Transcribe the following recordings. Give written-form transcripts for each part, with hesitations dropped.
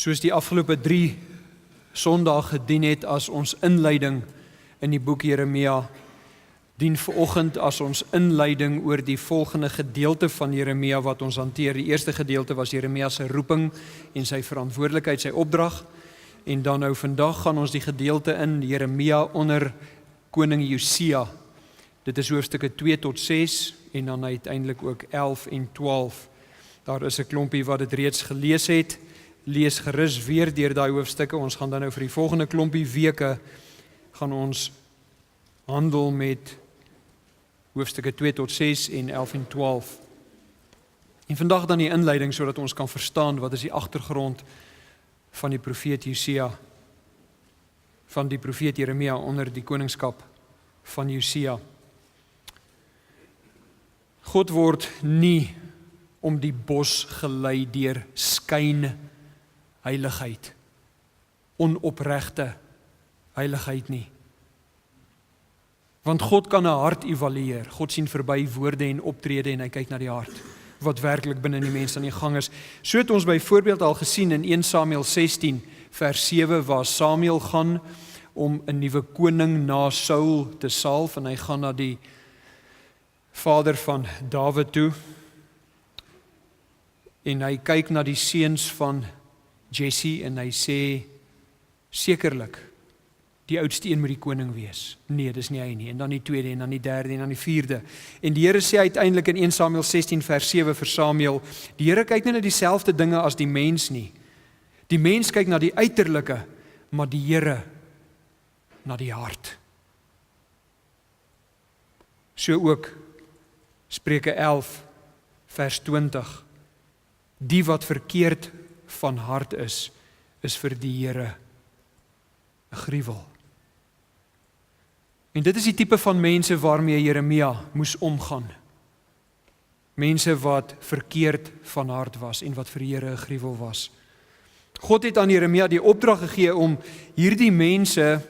Soos die afgelope 3 Sondae gedien het as ons inleiding in die boek Jeremia, dien vanoggend as ons inleiding oor die volgende gedeelte van Jeremia wat ons hanteer. Die eerste gedeelte was Jeremia se roeping en sy verantwoordelikheid, sy opdrag. En dan nou vandag gaan ons die gedeelte in Jeremia onder koning Josia. Dit is hoofstukke 2 tot 6 en dan uiteindelik ook 11 en 12. Daar is 'n klompie wat dit reeds gelees het. Lees gerus weer deur daai hoofstukke. Ons gaan dan nou vir die volgende klompie weke gaan ons handel met hoofstukke 2 tot 6 en 11 en 12. En vandag dan die inleiding sodat ons kan verstaan wat is die agtergrond van die profeet Josia, van die profeet Jeremia onder die koningskap van Josia. God word nie om die bos gelei deur skynheiligheid, onopregte heiligheid nie. Want God kan 'n hart evalueer. God sien verby woorde en optrede en hy kyk na die hart, wat werklik binne in die mens aan die gang is. So het ons byvoorbeeld al gesien in 1 Samuel 16 vers 7 waar Samuel gaan om 'n nuwe koning na Saul te salf en hy gaan na die vader van Dawid toe en hy kyk na die seuns van Jesse en hy sê sekerlik die oudste een moet die koning wees. Nee, dis nie hy nie. En dan die tweede en dan die derde en dan die vierde. En die Here sê uiteindelik in 1 Samuel 16 vers 7 vir Samuel, die Here kyk nie na dieselfde dinge as die mens nie. Die mens kyk na die uiterlike, maar die Here na die hart. So ook Spreuke 11 vers 20. Die wat verkeerd van hart is vir die Here 'n gruwel. En dit is die tipe van mense waarmee Jeremia moes omgaan. Mense wat verkeerd van hart was en wat vir die Here 'n gruwel was. God het aan Jeremia die opdrag gegee om hierdie mense,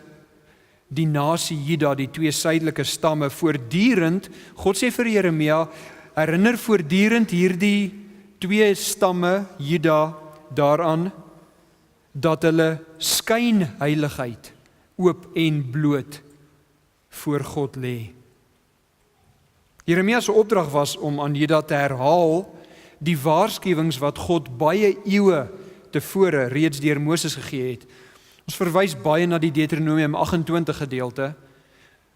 die nasie Juda, die 2 suidelike stamme, voortdurend, God sê vir Jeremia, herinner voortdurend hierdie 2 stamme Juda daaraan dat hulle skynheiligheid oop en bloot voor God lê. Jeremia se opdrag was om aan Juda te herhaal die waarskuwings wat God baie eeue tevore reeds deur Moses gegee het. Ons verwys baie na die Deuteronomium 28 gedeelte,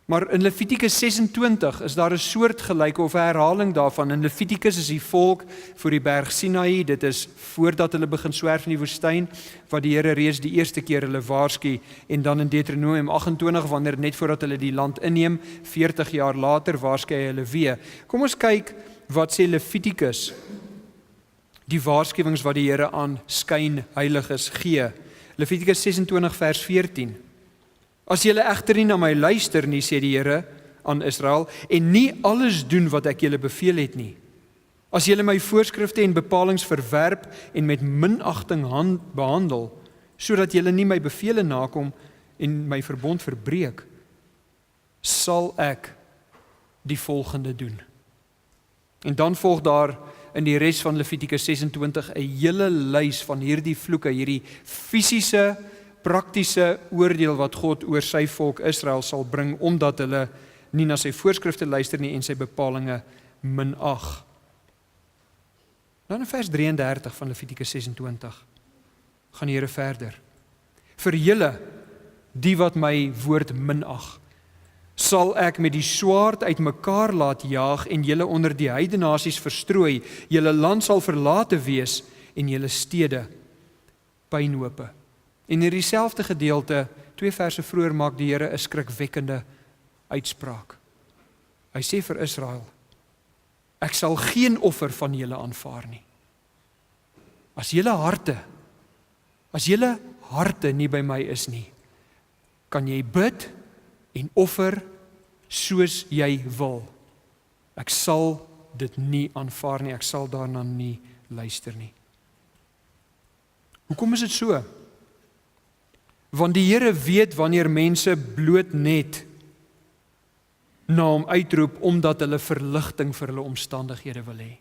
maar in Levitikus 26 is daar 'n soortgelyke of 'n herhaling daarvan. In Levitikus is die volk voor die berg Sinaï, dit is voordat hulle begin swerf in die woestyn, wat die Here reeds die eerste keer hulle waarsku, en dan in Deuteronomium 28, wanneer net voordat hulle die land inneem, 40 jaar later waarsku hy hulle weer. Kom ons kyk wat sê Levitikus, die waarskuwings wat die Here aan skynheiliges gee. Levitikus 26 vers 14. As julle egter nie na my luister nie, sê die Here aan Israel, en nie alles doen wat ek julle beveel het nie. As julle my voorskrifte en bepalings verwerp en met minagting behandel, sodat julle nie my bevele nakom en my verbond verbreek, sal ek die volgende doen. En dan volg daar in die res van Levitikus 26 'n hele lys van hierdie vloeke, hierdie fisiese, praktiese oordeel wat God oor sy volk Israel sal bring, omdat hulle nie na sy voorskrifte luister nie en sy bepalinge minag. Dan in vers 33 van Levitikus 26 gaan die Here verder. Vir julle, die wat my woord minag, sal ek met die swaard uitmekaar laat jaag en julle onder die heidenasies verstrooi. Julle land sal verlate wees en julle stede puinhope. En in dieselfde gedeelte, 2 verse vroeër, maak die Here 'n skrikwekkende uitspraak. Hy sê vir Israel, ek sal geen offer van julle aanvaar nie. As julle harte nie by my is nie, kan jy bid en offer soos jy wil. Ek sal dit nie aanvaar nie, ek sal daarna nie luister nie. Hoekom is dit so? Want die Here weet wanneer mense bloot net na hom uitroep omdat hulle verligting vir hulle omstandighede wil hê.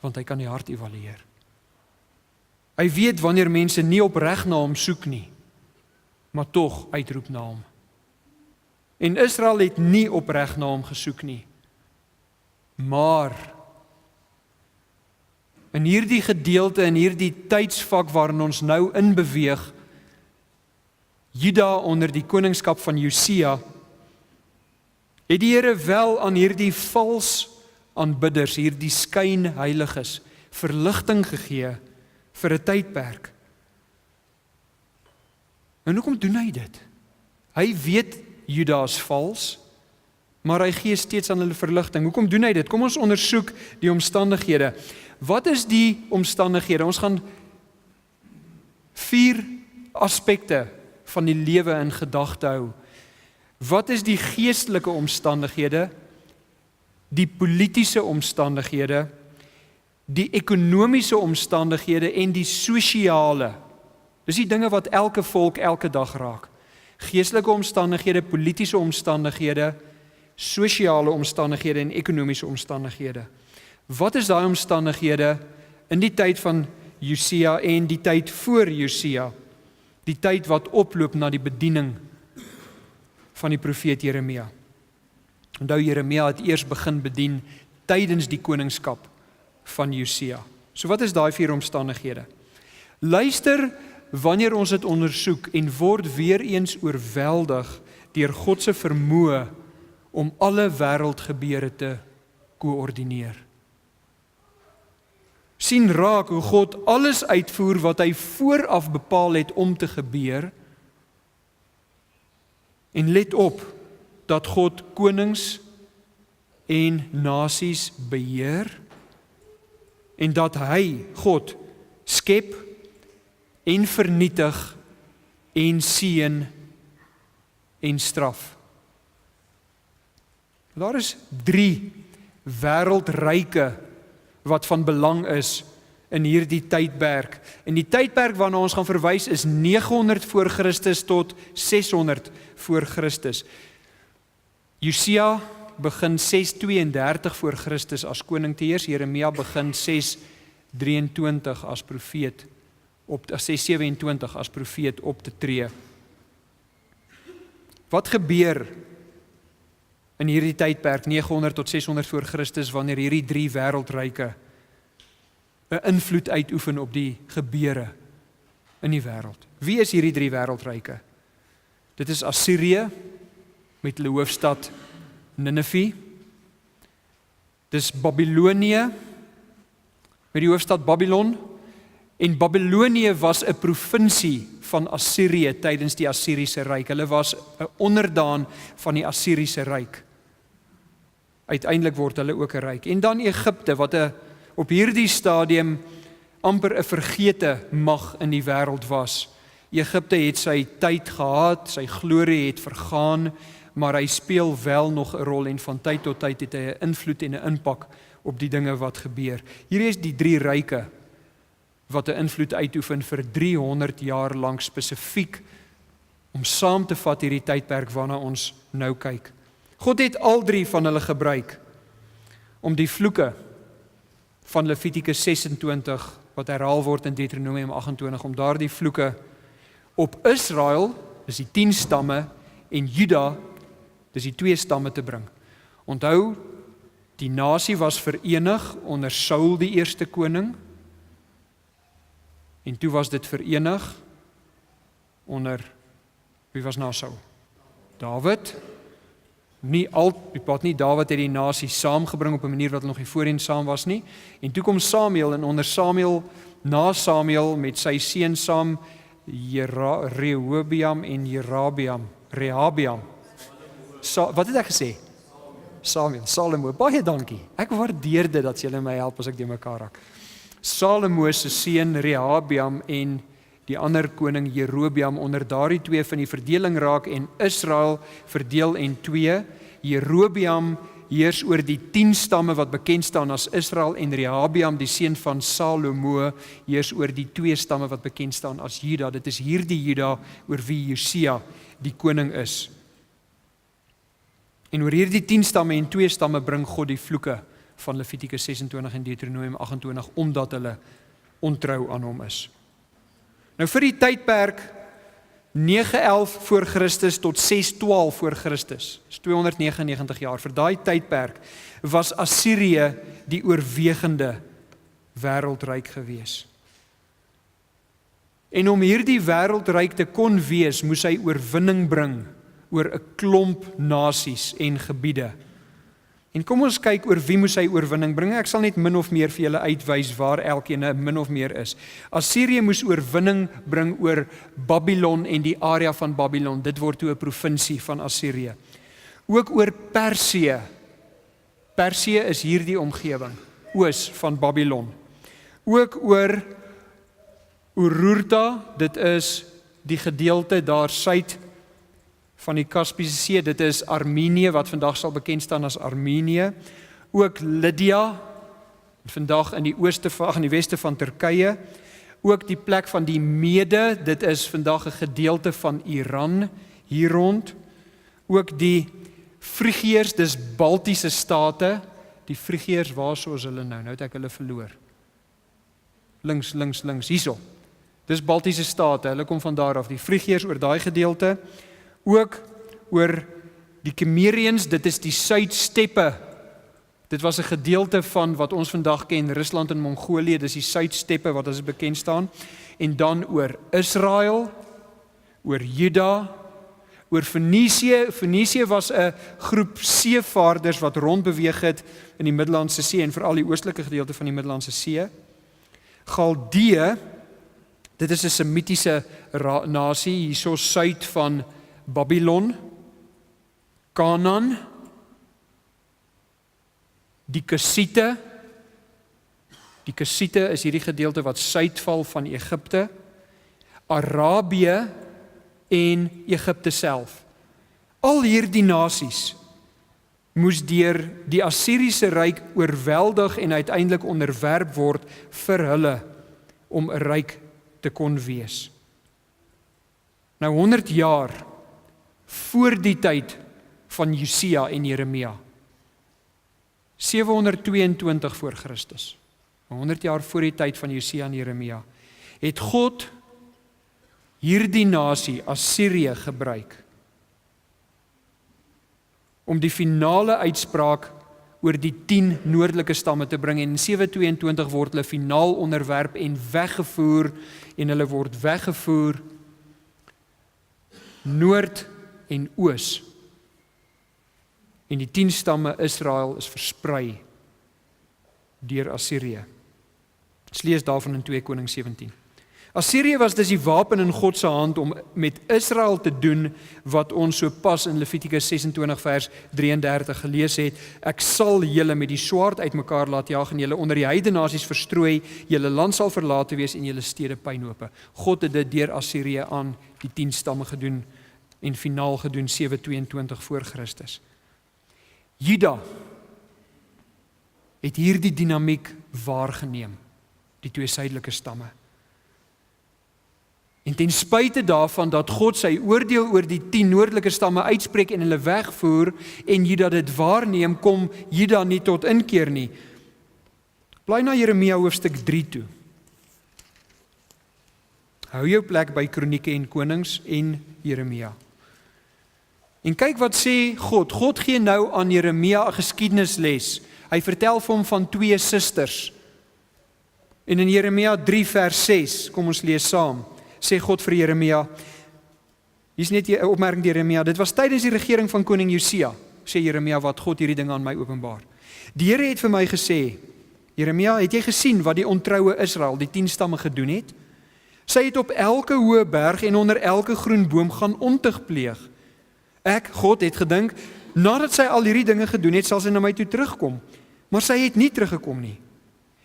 Want hy kan die hart evalueer. Hy weet wanneer mense nie opreg na hom soek nie, maar tog uitroep na hom. En Israel het nie opreg na hom gesoek nie. Maar in hierdie gedeelte, in hierdie tydsvak waarin ons nou inbeweeg, Juda onder die koningskap van Josia, het die Here wel aan hierdie vals aanbidders, hierdie skynheiliges, verligting gegee vir 'n tydperk. En hoekom doen hy dit? Hy weet Juda is vals, maar hy gee steeds aan hulle verligting. Hoekom doen hy dit? Kom ons ondersoek die omstandighede. Wat is die omstandighede? Ons gaan 4 aspekte van die lewe in gedagte hou. Wat is die geestelike omstandighede, die politiese omstandighede, die ekonomiese omstandighede en die sosiale? Dis die dinge wat elke volk elke dag raak. Geestelike omstandighede, politiese omstandighede, sosiale omstandighede en ekonomiese omstandighede. Wat is daai omstandighede in die tyd van Josia en die tyd voor Josia? Die tyd wat oploop na die bediening van die profeet Jeremia. Onthou, Jeremia het eers begin bedien tydens die koningskap van Josia. So wat is daai 4 omstandighede? Luister wanneer ons dit ondersoek en word weer eens oorweldig deur God se vermoë om alle wêreldgebeure te koördineer. Sien raak hoe God alles uitvoer wat hy vooraf bepaal het om te gebeur, en let op dat God konings en nasies beheer, en dat hy, God, skep en vernietig en seën en straf. Daar is 3 wêreldryke wat van belang is in hierdie tydperk. En die tydperk waarna ons gaan verwys is 900 voor Christus tot 600 voor Christus. Josia begin 632 voor Christus as koning te heers. Jeremia begin 623 as profeet, 627 as profeet op te tree. Wat gebeur in hierdie tydperk 900 tot 600 voor Christus wanneer hierdie 3 wêreldryke 'n invloed uitoefen op die gebeure in die wêreld? Wie is hierdie 3 wêreldryke? Dit is Assirië met hulle hoofstad Ninive. Dis Babilonië met die hoofstad Babylon. En Babilonië was 'n provinsie van Assirië tydens die Assiriese ryk. Hulle was 'n onderdaan van die Assiriese ryk. Uiteindelik word hulle ook 'n ryk. En dan Egipte wat op hierdie stadium amper 'n vergete mag in die wêreld was. Egipte het sy tyd gehad, sy glorie het vergaan, maar hy speel wel nog 'n rol en van tyd tot tyd het hy 'n invloed en 'n impak op die dinge wat gebeur. Hier is die 3 ryke wat 'n invloed uitoefen vir 300 jaar lank spesifiek om saam te vat hierdie tydperk waarna ons nou kyk. God het al 3 van hulle gebruik om die vloeke van Levitikus 26 wat herhaal word in Deuteronomium 28 om daardie vloeke op Israel, dis die 10 stamme, en Juda, dis die 2 stamme te bring. Onthou, die nasie was verenig onder Saul die eerste koning, en toe was dit verenig onder, wie was na Saul? Dawid. Nie Dawid het die nasie saamgebring op 'n manier wat hulle nog nie voorheen saam was nie. En toe kom Samuel, en onder Samuel, na Samuel met sy seun saam, Rehoboam en Rehabiam. Wat het ek gesê? Samuel, Salomo, baie dankie. Ek waardeer dit dat julle my help as ek die mekaar raak. Salomo se seun Rehabiam en die ander koning Jerobeam onder daardie 2 van die verdeling raak en Israel verdeel in 2. Jerobeam heers oor die 10 stamme wat bekend staan as Israel en Rehabiam, die seun van Salomo, heers oor die 2 stamme wat bekend staan as Juda. Dit is hierdie Juda oor wie Josia die koning is. En oor hierdie 10 stamme en 2 stamme bring God die vloeke van Levitikus 26 en Deuteronomium 28 omdat hulle ontrou aan hom is. Nou vir die tydperk 911 voor Christus tot 612 voor Christus, is 299 jaar, vir daai tydperk was Assirië die oorwegende wêreldryk gewees. En om hierdie wêreldryk te kon wees, moes hy oorwinning bring oor 'n klomp nasies en gebiede. En kom ons kyk oor wie moes hy oorwinning bring. Ek sal net min of meer vir julle uitwys waar elkeen min of meer is. Assirië moes oorwinning bring oor Babylon en die area van Babylon. Dit word toe 'n provinsie van Assirië. Ook oor Persië. Persië is hierdie omgewing, oos van Babylon. Ook oor Urartu, dit is die gedeelte daar suid van die Kaspiese See, dit is Armenië, wat vandag sal bekend staan as Armenië. Ook Lydia, vandag in die ooste van, in die weste van Turkye. Ook die plek van die Mede, dit is vandag 'n gedeelte van Iran, hier rond. Ook die Frigiërs, dis Baltiese state. Die Frigiërs, waar is hulle nou? Nou het ek hulle verloor. Links, hierso. Dis Baltiese state, hulle kom van daar af. Die Frigiërs oor daai gedeelte. Ook oor die Kemeriëns, dit is die Suidsteppe. Dit was 'n gedeelte van wat ons vandag ken, Rusland en Mongolië, dis die Suidsteppe wat as bekend staan. En dan oor Israel, oor Juda, oor Fenisië. Fenisië was 'n groep seevaarders wat rondbeweeg het in die Middellandse See en veral die oostelike gedeelte van die Middellandse See. Galdeë, dit is 'n Semitiese nasie hierso suid van Babylon. Kanaan, die Kusiete. Die Kusiete is hierdie gedeelte wat suidval van Egipte. Arabië en Egipte self. Al hierdie nasies moes deur die Assiriese ryk oorweldig en uiteindelik onderwerp word vir hulle om 'n ryk te kon wees. Nou 100 jaar voor die tyd van Josia en Jeremia. 722 voor Christus. 100 jaar voor die tyd van Josia en Jeremia. Het God hierdie nasie Assirië gebruik om die finale uitspraak oor die 10 noordelike stamme te bring en in 722 word hulle finaal onderwerp en weggevoer en hulle word weggevoer noord en oos. En die 10 stamme Israel is versprei deur Assirië. Ons lees daarvan in 2 Konings 17. Assirië was dus die wapen in God se hand om met Israel te doen wat ons so pas in Levitikus 26 vers 33 gelees het. Ek sal julle met die swaard uitmekaar laat jaag en julle onder die heidene nasies verstrooi, julle land sal verlate wees en julle stede puinhope. God het dit deur Assirië aan die 10 stamme gedoen en finaal gedoen 722 voor Christus. Juda het hierdie dinamiek waargeneem, die 2 suidelike stamme. En ten spyte daarvan dat God sy oordeel oor die 10 noordelike stamme uitspreek en hulle wegvoer en Juda dit waarneem, kom Juda nie tot inkeer nie. Blaai na Jeremia hoofstuk 3 toe. Hou jou plek by Kronieke en Konings en Jeremia. En kyk wat sê God. God gee nou aan Jeremia 'n geskiedenisles. Hy vertel vir hom van 2 susters. En in Jeremia 3 vers 6, kom ons lees saam, sê God vir Jeremia, hier's net 'n opmerking deur Jeremia, dit was tydens die regering van koning Josia, sê Jeremia, wat God hierdie ding aan my openbaar. Die Here het vir my gesê, Jeremia, het jy gesien wat die ontroue Israel, die 10 stamme gedoen het? Sy het op elke hoë berg en onder elke groen boom gaan ontug pleeg. Ek, God, het gedink, nadat sy al hierdie dinge gedoen het, sal sy na my toe terugkom. Maar sy het nie teruggekom nie.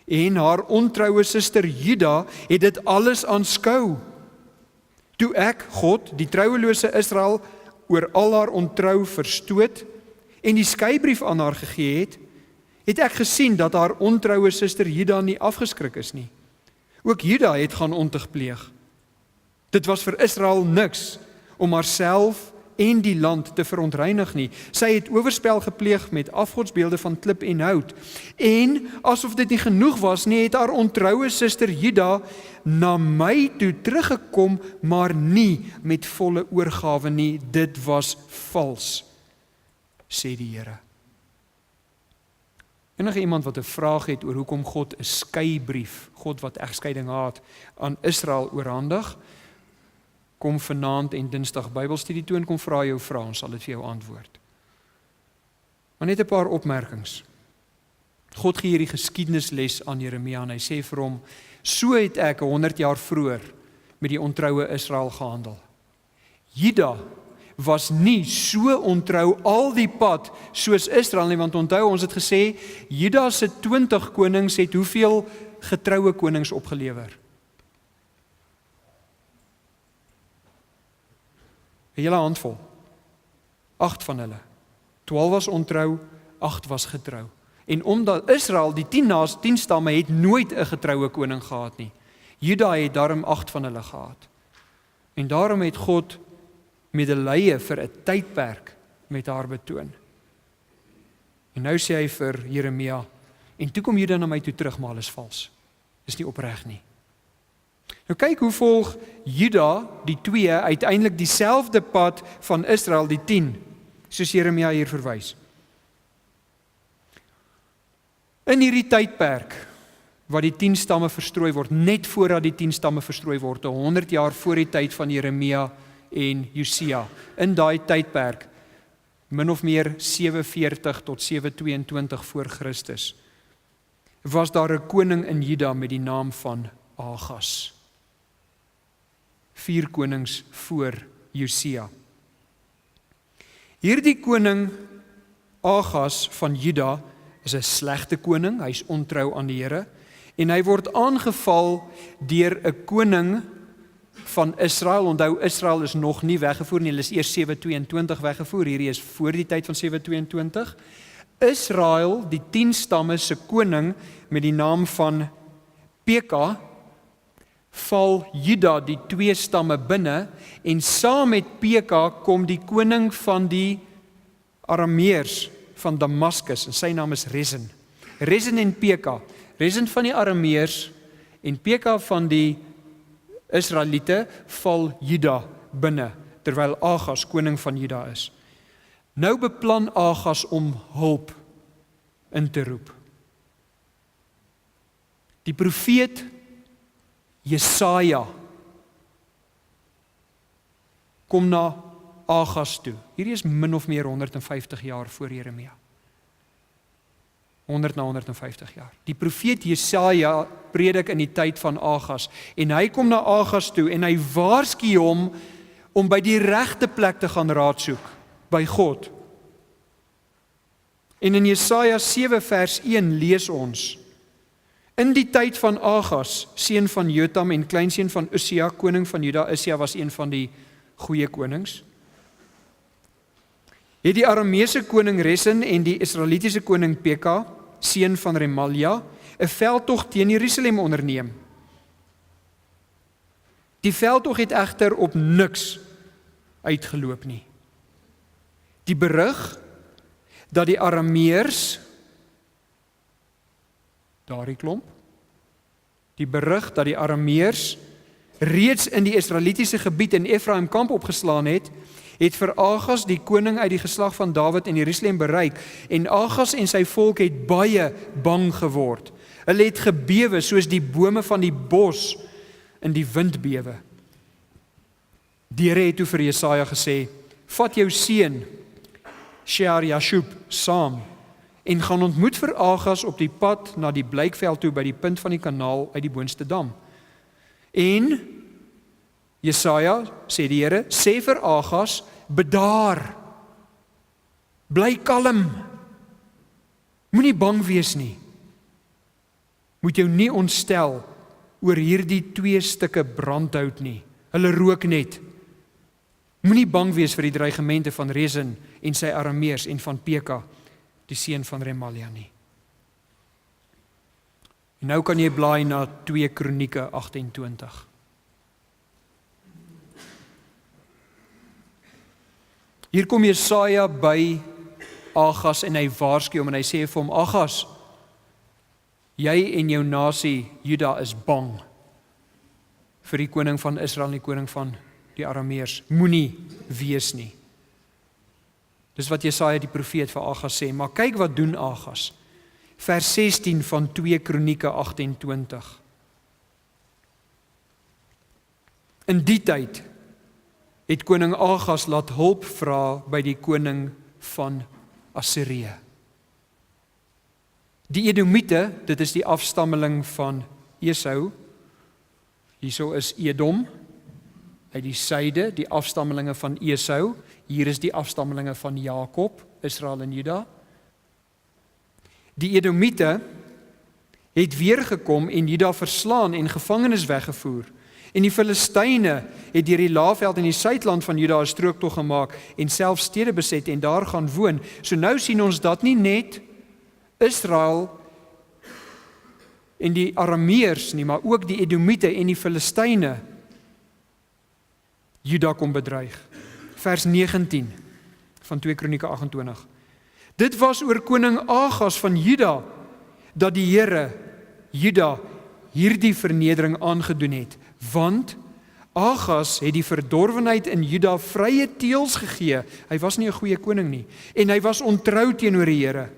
En haar ontroue suster Juda het dit alles aanskou. Toe ek, God, die trouelose Israel oor al haar ontrou verstoot en die skeybrief aan haar gegee het, het ek gesien dat haar ontroue suster Juda nie afgeskrik is nie. Ook Juda het gaan ontug pleeg. Dit was vir Israel niks om haarself en die land te verontreinig nie. Sy het oorspel gepleeg met afgodsbeelde van klip en hout. En asof dit nie genoeg was nie, het haar ontroue suster Juda na my toe teruggekom, maar nie met volle oorgawe nie. Dit was vals, sê die Here. Enige iemand wat 'n vraag het oor hoekom God 'n skeibrief, God wat egskeiding haat, aan Israel oorhandig, kom vanaand en Dinsdag Bybelstudie toe en kom vra jou vrae, ons sal dit vir jou antwoord. Maar net 'n paar opmerkings. God gee hierdie geskiedenisles aan Jeremia en hy sê vir hom, so het ek 100 jaar vroeër met die ontroue Israel gehandel. Juda was nie so ontrou al die pad soos Israel nie, want onthou ons het gesê, Juda se 20 konings het hoeveel getroue konings opgelewer? 'n hele handvol. 8 van hulle. 12 was ontrou, 8 was getrou. En omdat Israel, die 10 stamme, het nooit 'n getroue koning gehad nie. Juda het daarom 8 van hulle gehad. En daarom het God medelee vir 'n tydperk met haar betoon. En nou sê hy vir Jeremia, en toe kom Juda na my toe terug, maar alles vals. Dis nie opreg nie. Nou kyk hoe volg Juda, die 2, uiteindelik dieselfde pad van Israel, die 10, soos Jeremia hier verwys. In hierdie tydperk, waar die 10 stamme verstrooi word, net voordat die 10 stamme verstrooi word, 100 jaar voor die tyd van Jeremia en Josia, in daai tydperk, min of meer 47 tot 722 voor Christus, was daar 'n koning in Juda met die naam van Agas. 4 konings voor Josia. Hierdie koning Agas van Juda is 'n slegte koning, hy is ontrou aan die Here, en hy word aangeval deur 'n koning van Israel. Onthou, Israel is nog nie weggevoer nie, hulle is eers 722 weggevoer, hierdie is voor die tyd van 722. Israel, die 10 stamme se koning met die naam van Peka, val Juda, die 2 stamme binne, en saam met Peka kom die koning van die Arameërs van Damaskus, en sy naam is Rezin. Rezin en Peka, Rezin van die Arameërs en Peka van die Israeliete, val Juda binne, terwyl Agas koning van Juda is. Nou beplan Agas om hulp in te roep. Die profeet Jesaja kom na Agas toe. Hierdie is min of meer 150 jaar voor Jeremia. 100 na 150 jaar. Die profeet Jesaja predik in die tyd van Agas en hy kom na Agas toe en hy waarsku hom om by die regte plek te gaan raad soek, by God. En in Jesaja 7 vers 1 lees ons: In die tyd van Agas, seun van Jotam en kleinseun van Usia, koning van Juda, Usia was een van die goeie konings, het die Arameese koning Rezin en die Israelitiese koning Peka, seun van Remalia, 'n veldtog teen Jerusalem onderneem. Die veldtog het egter op niks uitgeloop nie. Die berig dat die Arameërs, daardie klomp, die berig dat die Arameërs reeds in die Israelitiese gebied in Efraim kamp opgeslaan het vir Agas, die koning uit die geslag van Dawid in Jerusalem bereik, en Agas en sy volk het baie bang geword. Hulle het gebewe soos die bome van die bos in die wind bewe. Die Here het toe vir Jesaja gesê: Vat jou seun Shear-Jashub saam en gaan ontmoet vir Agas op die pad na die Blykveld toe by die punt van die kanaal uit die boonste dam. En Jesaja, sê die Here, sê vir Agas: bedaar, bly kalm, moenie bang wees nie. Moet jou nie ontstel oor hierdie 2 stukke brandhout nie. Hulle rook net. Moenie bang wees vir die dreigemente van Rezin en sy Arameërs en van Peka, die seun van Remalia nie. En nou kan jy blaai na 2 Kronieke 28. Hier kom Jesaja by Agas en hy waarsku hom en hy sê vir hom, Agas, jy en jou nasie Juda is bang vir die koning van Israel en die koning van die Arameërs. Moenie wees nie. Dis wat Jesaja die profeet vir Agas sê, maar kyk wat doen Agas. Vers 16 van 2 Kronieke 28. In die tyd het koning Agas laat hulp vra by die koning van Assirië. Die Edomite, dit is die afstammeling van Esau, hierso is Edom, uit die suide, die afstammelinge van Esau, hier is die afstammelinge van Jakob, Israel en Juda. Die Edomite het weer gekom en Juda verslaan en gevangenes weggevoer. En die Filistyne het deur die Laagveld en die suidland van Juda 'n strooktog gemaak en self stede beset en daar gaan woon. So nou sien ons dat nie net Israel en die Arameërs nie, maar ook die Edomite en die Filistyne Juda kom bedreig. Vers 19 van 2 Kronieke 28. Dit was oor koning Agas van Juda dat die Here Juda hierdie vernedering aangedoen het, want Agas het die verdorwenheid in Juda vrye teels gegee. Hy was nie 'n goeie koning nie en hy was ontrou teenoor die Here.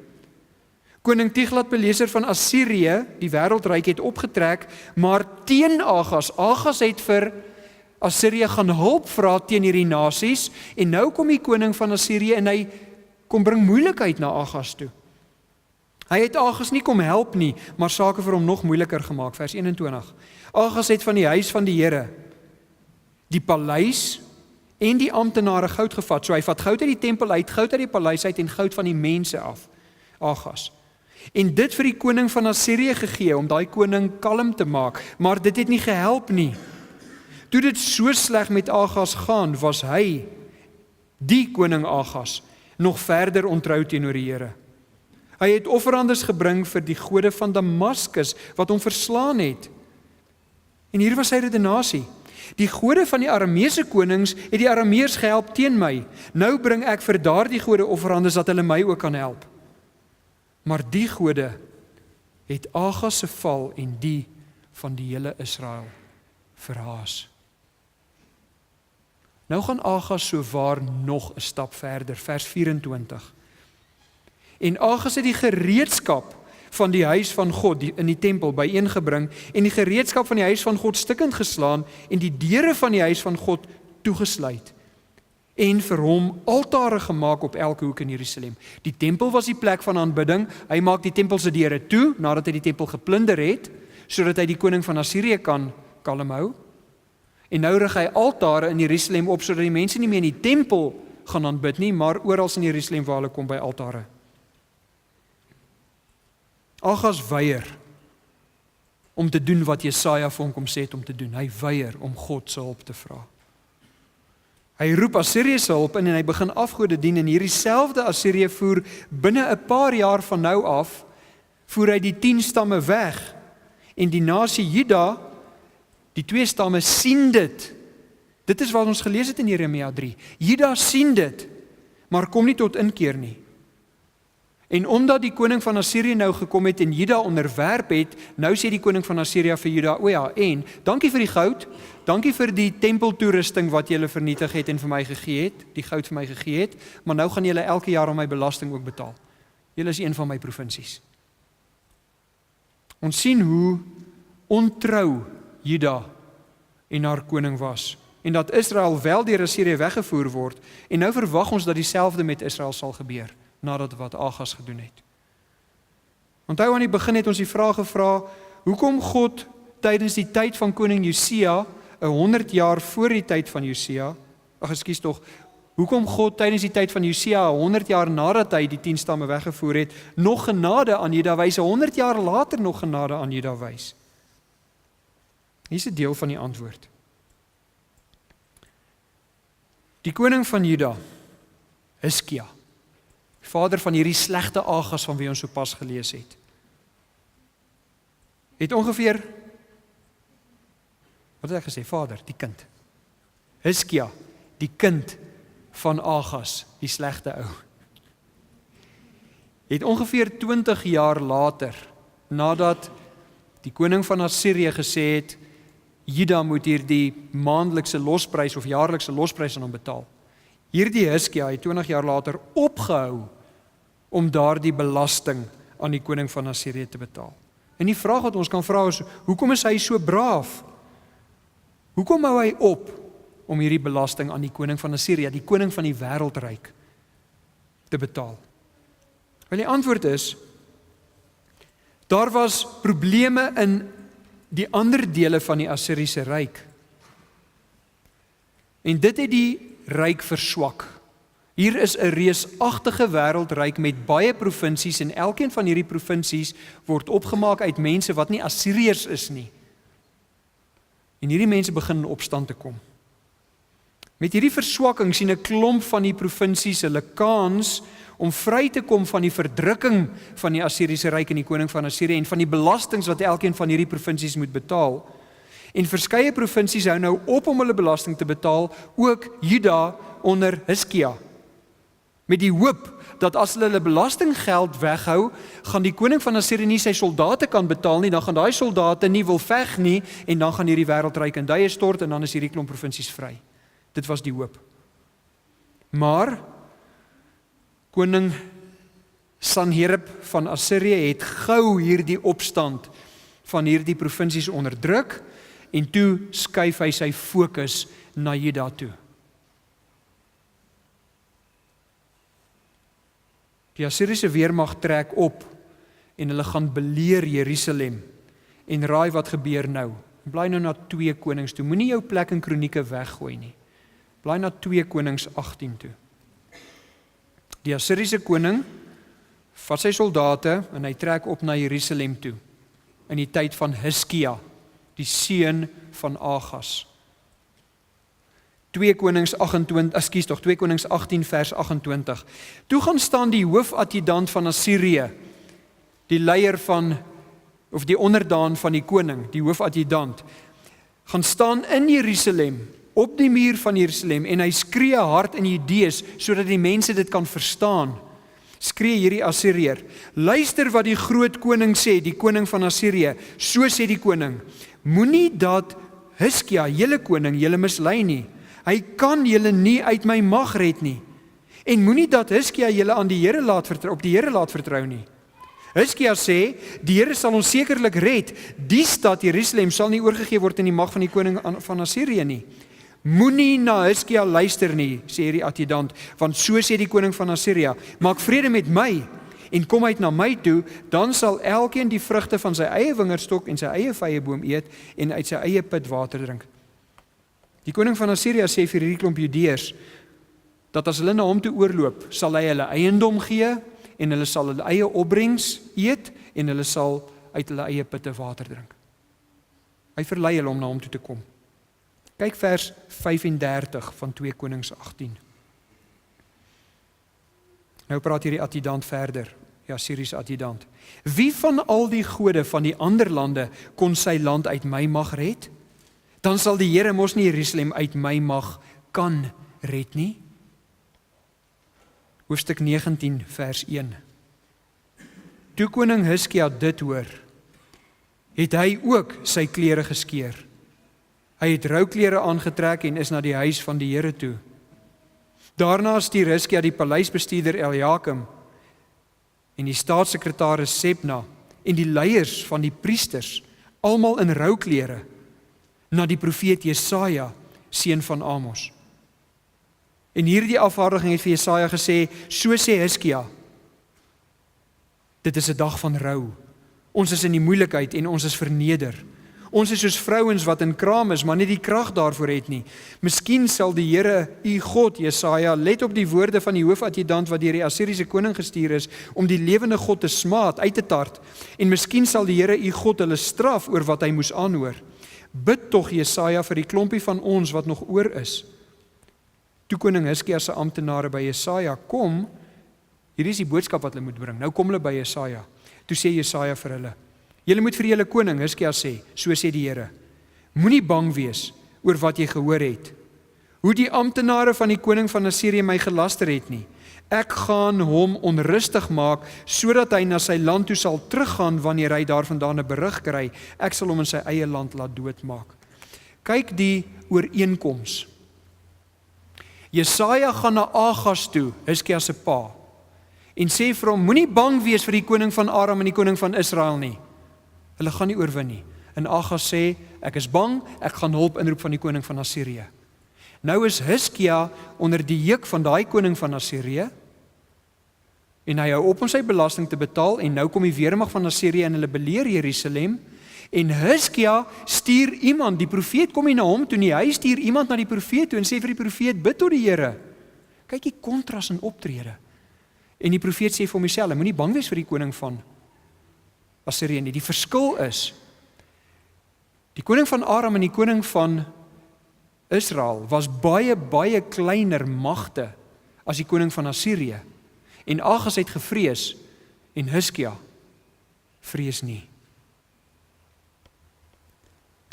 Koning Tiglat-Pileser van Assirië, die wêreldryk, het opgetrek, maar teen Agas. Agas het vir Assirië gaan hulp vra teen hierdie nasies en nou kom die koning van Assirië en hy kom bring moeilikheid na Agas toe. Hy het Agas nie kom help nie, maar sake vir hom nog moeiliker gemaak. Vers 21. Agas het van die huis van die Here die paleis en die amptenare goud gevat. So hy vat goud uit die tempel uit, goud uit die paleis uit en goud van die mense af. Agas. En dit vir die koning van Assirië gegee om daai koning kalm te maak, maar dit het nie gehelp nie. Toe dit so sleg met Agas gaan, was hy, die koning Agas, nog verder ontrou teenoor die Here. Hy het offerandes gebring vir die gode van Damaskus, wat hom verslaan het. En hier was sy redenasie. Die gode van die Arameese konings het die Arameërs gehelp teen my. Nou bring ek vir daardie gode offerandes dat hulle my ook kan help. Maar die gode het Agas se val en die van die hele Israel verhaas. Nou gaan Agas so waar nog 'n stap verder, vers 24. En Agas het die gereedskap van die huis van God in die tempel byeengebring en die gereedskap van die huis van God stukkend geslaan en die deure van die huis van God toegesluit en vir hom altare gemaak op elke hoek in Jerusalem. Die tempel was die plek van aanbidding. Hy maak die tempel se deure toe nadat hy die tempel geplunder het, sodat hy die koning van Assirië kan kalm hou. En nou rig hy altare in Jerusalem op sodat die mense nie meer in die tempel gaan aanbid nie, maar oral in Jerusalem waar hulle kom by altare. Agas weier om te doen wat Jesaja vir hom kom sê het om te doen. Hy weier om God se hulp te vra. Hy roep Assirië se hulp in en hy begin afgode dien en hierdie selfde Assirië voer binne 'n paar jaar van nou af, voer hy die 10 stamme weg en die nasie Juda, die 2 stamme sien dit. Dit is wat ons gelees het in Jeremia 3. Juda sien dit, maar kom nie tot inkeer nie. En omdat die koning van Assirië nou gekom het en Juda onderwerp het, nou sê die koning van Assirië vir Juda, o ja, en dankie vir die goud, dankie vir die tempeltoerusting wat julle vernietig het en vir my gegee het, die goud vir my gegee het, maar nou gaan julle elke jaar om my belasting ook betaal. Julle is een van my provinsies. Ons sien hoe ontrou Juda en haar koning was, en dat Israel wel deur Assirië weggevoer word, en nou verwag ons dat dieselfde met Israel sal gebeur, nadat wat Agas gedoen het. Onthou aan die begin het ons die vraag gevra, hoekom God tydens die tyd van koning Josia, 100 jaar voor die tyd van Josia, hoekom God tydens die tyd van Josia, 100 jaar nadat hy die 10 stamme weggevoer het, nog genade aan Juda wys, 100 jaar later nog genade aan Juda wys? Hier is 'n deel van die antwoord. Die koning van Juda, Hizkia, vader van hierdie slegte Agas van wie ons sopas gelees het ongeveer, wat het ek gesê, vader, die kind. Hizkia, die kind van Agas, die slegte ou. Het ongeveer 20 jaar later, nadat die koning van Assirië gesê het, Juda moet hier die maandelikse losprys of jaarlikse losprys aan hom betaal. Hierdie Hiskia het 20 jaar later opgehou om daardie belasting aan die koning van Assirië te betaal. En die vraag wat ons kan vra is, hoekom is hy so braaf? Hoekom hou hy op om hierdie belasting aan die koning van Assirië, die koning van die wêreldryk, te betaal? Wel, die antwoord is, daar was probleme in die ander dele van die Assiriese ryk. En dit het die ryk verswak. Hier is 'n reusagtige wêreldryk met baie provinsies en elkeen van hierdie provinsies word opgemaak uit mense wat nie Assiriërs is nie. En hierdie mense begin in opstand te kom. Met hierdie verswakking sien 'n klomp van die provinsies hulle kans om vry te kom van die verdrukking van die Assiriese ryk en die koning van Assirië en van die belastings wat elkeen van hierdie provinsies moet betaal. En verskeie provinsies hou nou op om hulle belasting te betaal, ook Juda onder Hiskia. Met die hoop dat as hulle belastinggeld weghou, gaan die koning van Assirië nie sy soldate kan betaal nie, dan gaan daai soldate nie wil veg nie en dan gaan hierdie wêreldryk in duie stort en dan is hierdie klomp provinsies vry. Dit was die hoop. Maar koning Sanherib van Assirië het gou hierdie opstand van hierdie provinsies onderdruk en toe skuif hy sy fokus na Juda toe. Die Assiriese weermag trek op en hulle gaan beleer Jerusalem en raai wat gebeur nou. Bly nou na 2 Konings toe. Moenie jou plek in Kronieke weggooi nie. Bly na 2 Konings 18 toe. Die Assiriese koning vat sy soldate en hy trek op na Jerusalem toe in die tyd van Hiskia, die seun van Agas. 2 Konings 18 vers 28. Toe gaan staan die hoofadjudant van Assirië, die leier van, of die onderdaan van die koning, die hoofadjudant, gaan staan in Jerusalem, op die muur van Jerusalem, en hy skree hard in Judees, sodat die mense dit kan verstaan. Skree hierdie Assiriër, luister wat die groot koning sê, die koning van Assirië, so sê die koning, moenie dat Hiskia, julle koning, julle mislei nie. Hy kan julle nie uit my mag red nie. En moenie dat Hiskia julle aan die Here laat vertrou, op die Here laat vertrou nie. Hiskia sê, die Here sal ons sekerlik red. Die stad Jerusalem sal nie oorgegee word in die mag van die koning van Assirië nie. Moenie na Hiskia luister nie, sê hierdie adjudant, want so sê die koning van Assirië, maak vrede met my en kom uit na my toe, dan sal elkeen die vrugte van sy eie wingerdstok en sy eie vyeboom eet en uit sy eie put water drink. Die koning van Assirië sê vir hierdie klomp Judeërs, dat as hulle na hom toe oorloop, sal hy hulle eiendom gee, en hulle sal hulle eie opbrengs eet, en hulle sal uit hulle eie putte water drink. Hy verlei hulle om na hom toe te kom. Kyk vers 35 van 2 Konings 18. Nou praat hierdie adjudant verder, die Assiriese adjudant. Wie van al die gode van die ander lande kon sy land uit my mag red? Dan sal die Here mos nie Jerusalem uit my mag kan red nie. Hoofstuk 19 vers 1. Toe koning Hiskia dit hoor, het hy ook sy klere geskeur. Hy het rouklere aangetrek en is na die huis van die Here toe. Daarna stuur Hiskia die paleisbestuurder Eliakim en die staatssekretaris Sebna en die leiers van die priesters, almal in rouklere, na die profeet Jesaja, seun van Amos. En hierdie afvaardiging het vir Jesaja gesê, so sê Hiskia, dit is 'n dag van rou. Ons is in die moeilikheid en ons is verneder. Ons is soos vrouens wat in kraam is, maar nie die krag daarvoor het nie. Miskien sal die Here, u God, Jesaja, let op die woorde van die hoofadjudant wat deur die Assiriese koning gestuur is, om die lewende God te smaad, uit te tart. En miskien sal die Here, u God, hulle straf oor wat hy moes aanhoor. Bid tog Jesaja vir die klompie van ons wat nog oor is. Toe koning Hiskia se amptenare by Jesaja kom, hier is die boodskap wat hulle moet bring. Nou kom hulle by Jesaja. Toe sê Jesaja vir hulle, julle moet vir julle koning Hiskia sê, so sê die Here, moenie bang wees oor wat jy gehoor het. hoe die amptenare van die koning van Assirië my gelaster het nie. Ek gaan hom onrustig maak, sodat hy na sy land toe sal teruggaan wanneer hy daarvandaan 'n berig kry. Ek sal hom in sy eie land laat doodmaak. Kyk die ooreenkoms. Jesaja gaan na Agas toe, Hiskia se pa, en sê vir hom, moenie bang wees vir die koning van Aram en die koning van Israel nie. Hulle gaan nie oorwin nie. En Agas sê, ek is bang, ek gaan hulp inroep van die koning van Assirië. Nou is Hiskia onder die juk van daai koning van Assirië, en hy hou op om sy belasting te betaal, en nou kom die weermag van Assirië en hulle beleer Jerusalem, en Hiskia stuur iemand, die profeet kom nie na hom toe nie, hy stuur iemand na die profeet toe en sê vir die profeet, bid tot die Here. Kyk die kontras in optrede. En die profeet sê vir hom dieselfde, moenie bang wees vir die koning van Assirië nie. Die verskil is, die koning van Aram en die koning van Israel was baie kleiner magte as die koning van Assirië. En Agas het gevrees en Hiskia vrees nie.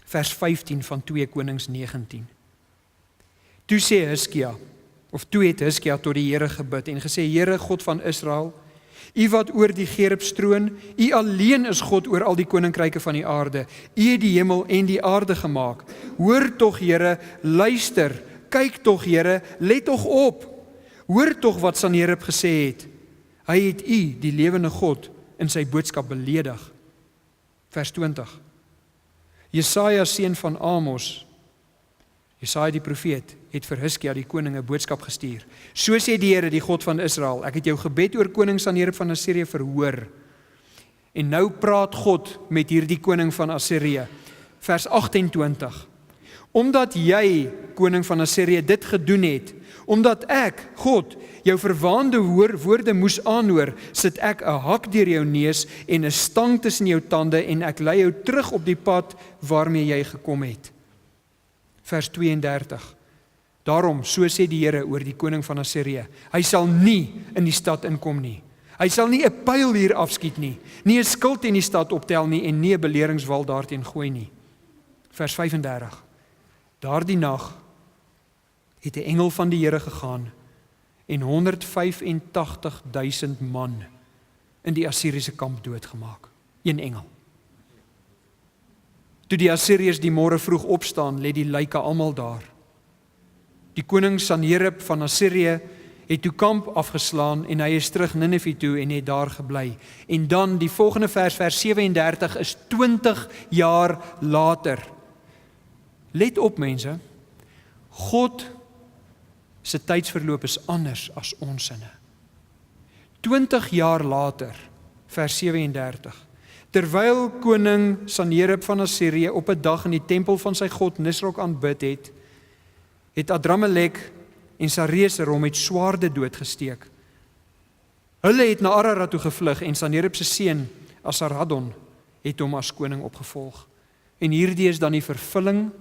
Vers 15 van 2 Konings 19. Toe sê Hiskia, of toe het Hiskia tot die Here gebid en gesê, Here God van Israel, U wat oor die gerub stroon, U alleen is God oor al die koninkryke van die aarde. U het die hemel en die aarde gemaak. Hoor tog Here, luister, kyk tog Here, let tog op. Hoor tog wat Sanherib gesê het. Hy het U, die lewende God, in sy boodskap beledig. Vers 20. Jesaja seun van Amos, Jesaja die profeet, het vir Hiskia die koning 'n boodskap gestuur. So sê die Here, die God van Israel, ek het jou gebed oor koning Sanherib van Assirië verhoor. En nou praat God met hierdie koning van Assirië. Vers 28. Omdat jy, koning van Assirië, dit gedoen het, omdat ek, God, jou verwaande woorde moes aanhoor, sit ek 'n hak deur jou neus en 'n stang tussen jou tande en ek lei jou terug op die pad waarmee jy gekom het. Vers 32. Daarom, so sê die Here oor die koning van Assirië, hy sal nie in die stad inkom nie. Hy sal nie 'n pyl hier afskiet nie, nie 'n skild in die stad optel nie en nie 'n beleringswal daarteen gooi nie. Vers 35. Daardie nag het 'n engel van die Here gegaan en 185.000 man in die Assiriese kamp doodgemaak. Een engel. Toe die Assiriërs die môre vroeg opstaan, lê die lyke almal daar. Die koning Sanherib van Assirië het toe kamp afgeslaan en hy is terug Ninive toe en het daar gebly. En dan die volgende vers 37 is 20 jaar later. Let op mense, God se tydsverloop is anders as ons sinne. 20 jaar later, vers 37, terwyl koning Sanherib van Assirië op 'n dag in die tempel van sy god Nisrok aanbid het Adramelek en Sareser hom met swaarde doodgesteek. Hulle het na Ararat toe gevlug en Sanherib se seun Asarhaddon het hom as koning opgevolg. En hierdie is dan die vervulling